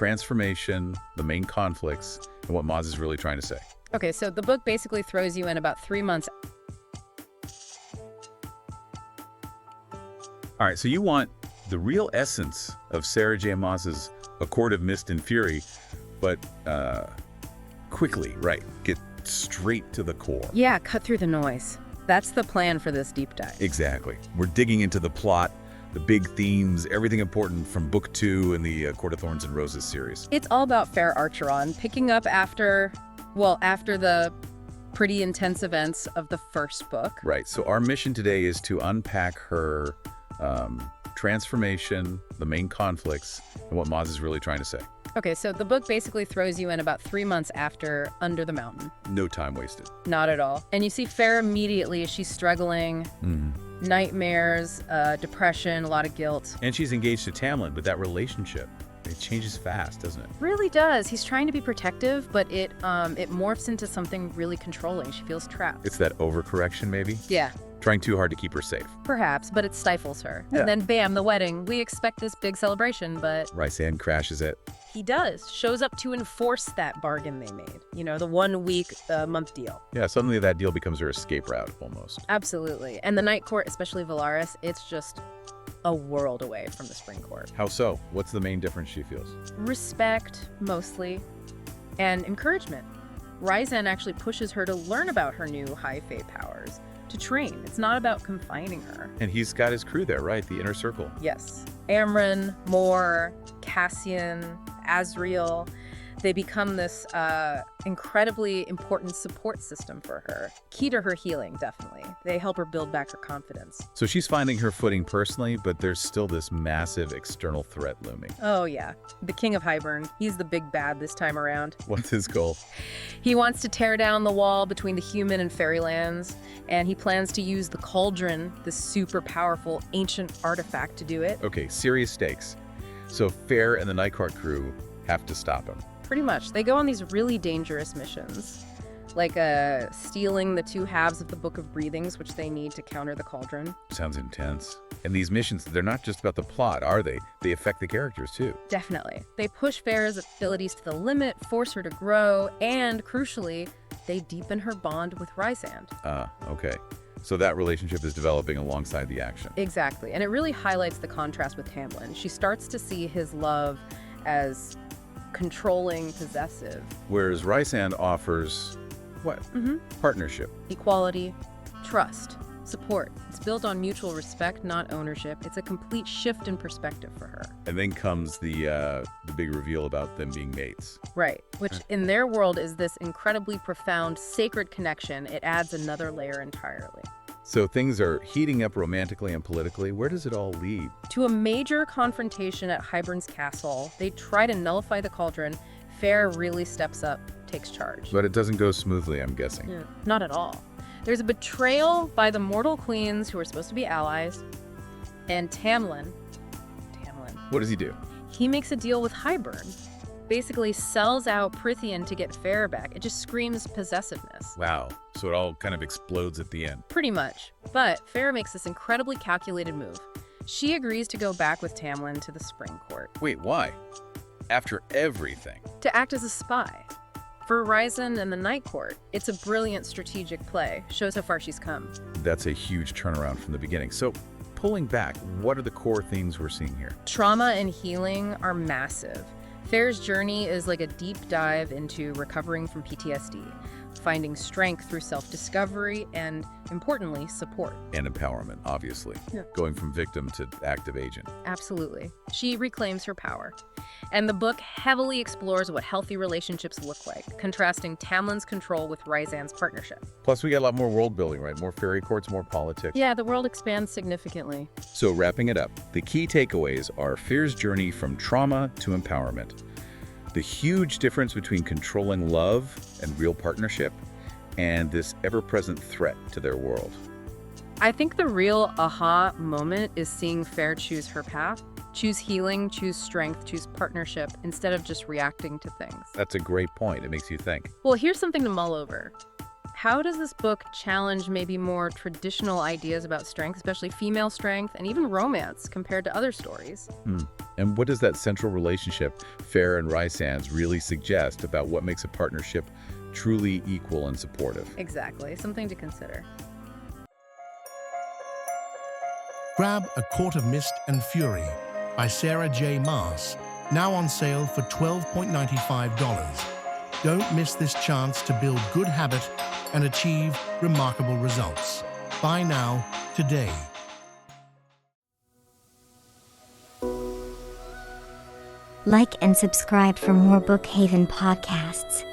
transformation, the main conflicts, and what Maas is really trying to say. Okay, so the book basically throws you in about 3 months. All right, so you want the real essence of Sarah J. Maas's A Court of Mist and Fury, but quickly, right? Get straight to the core. Yeah, cut through the noise. That's the plan for this deep dive. Exactly. We're digging into the plot, the big themes, everything important from Book 2 in the Court of Thorns and Roses series. It's all about Fair Archeron, picking up after the pretty intense events of the first book. Right. So our mission today is to unpack her transformation, the main conflicts, and what Maas is really trying to say. Okay, so the book basically throws you in about 3 months after Under the Mountain. No time wasted. Not at all. And you see Fair immediately as she's struggling, nightmares, depression, a lot of guilt. And she's engaged to Tamlin, but that relationship, it changes fast, doesn't it? Really does. He's trying to be protective, but it morphs into something really controlling. She feels trapped. It's that overcorrection, maybe? Yeah. Trying too hard to keep her safe. Perhaps, but it stifles her. Yeah. And then bam, the wedding. We expect this big celebration, but Rysand crashes it. he does. Shows up to enforce that bargain they made. You know, the 1 week, month deal. Yeah, suddenly that deal becomes her escape route, almost. Absolutely. And the Night Court, especially Valaris, it's just a world away from the Spring Court. How so? What's the main difference she feels? Respect, mostly, and encouragement. Rysand actually pushes her to learn about her new high fae powers, to train. It's not about confining her. And he's got his crew there, right? The inner circle. Yes. Amryn, Mor, Cassian, Azriel, they become this incredibly important support system for her. Key to her healing, definitely. They help her build back her confidence. So she's finding her footing personally, but there's still this massive external threat looming. Oh yeah, the King of Hybern. He's the big bad this time around. What's his goal? He wants to tear down the wall between the human and fairylands, and he plans to use the Cauldron, this super powerful ancient artifact, to do it. Okay, serious stakes. So Fair and the Night Court crew have to stop him. Pretty much. They go on these really dangerous missions, like stealing the 2 halves of the Book of Breathings, which they need to counter the Cauldron. Sounds intense. And these missions, they're not just about the plot, are they? They affect the characters, too. Definitely. They push Fair's abilities to the limit, force her to grow, and, crucially, they deepen her bond with Rysand. Okay. So that relationship is developing alongside the action. Exactly. And it really highlights the contrast with Tamlin. She starts to see his love as controlling, possessive. Whereas Rysand offers, what? Partnership. Equality, trust, support. It's built on mutual respect, not ownership. It's a complete shift in perspective for her. And then comes the big reveal about them being mates. Right, which in their world is this incredibly profound, sacred connection. It adds another layer entirely. So things are heating up romantically and politically. Where does it all lead? To a major confrontation at Hybern's castle. They try to nullify the Cauldron. Fair really steps up, takes charge. But it doesn't go smoothly, I'm guessing. Yeah, not at all. There's a betrayal by the mortal queens who are supposed to be allies. And Tamlin, What does he do? he makes a deal with Hybern. Basically sells out Prithian to get Fair back. It just screams possessiveness. Wow. So it all kind of explodes at the end. Pretty much. But Fair makes this incredibly calculated move. She agrees to go back with Tamlin to the Spring Court. Wait, why? After everything. To act as a spy. For Rysand and the Night Court, it's a brilliant strategic play. Shows how far she's come. That's a huge turnaround from the beginning. So pulling back, what are the core themes we're seeing here? Trauma and healing are massive. Fair's journey is like a deep dive into recovering from PTSD, finding strength through self-discovery, and, importantly, support. And empowerment, obviously. Yeah. Going from victim to active agent. Absolutely. She reclaims her power. And the book heavily explores what healthy relationships look like, contrasting Tamlin's control with Rysand's partnership. Plus, we got a lot more world building, right? More fairy courts, more politics. Yeah, the world expands significantly. So wrapping it up, the key takeaways are Fear's journey from trauma to empowerment, the huge difference between controlling love and real partnership, and this ever-present threat to their world. I think the real aha moment is seeing Fair choose her path, choose healing, choose strength, choose partnership, instead of just reacting to things. That's a great point. It makes you think. Well, here's something to mull over. How does this book challenge maybe more traditional ideas about strength, especially female strength and even romance compared to other stories? And what does that central relationship, Fair and Rysand's, really suggest about what makes a partnership truly equal and supportive? Exactly, something to consider. Grab A Court of Mist and Fury by Sarah J. Maas, now on sale for $12.95. Don't miss this chance to build good habit and achieve remarkable results. Buy now, today. Like and subscribe for more Bookhaven podcasts.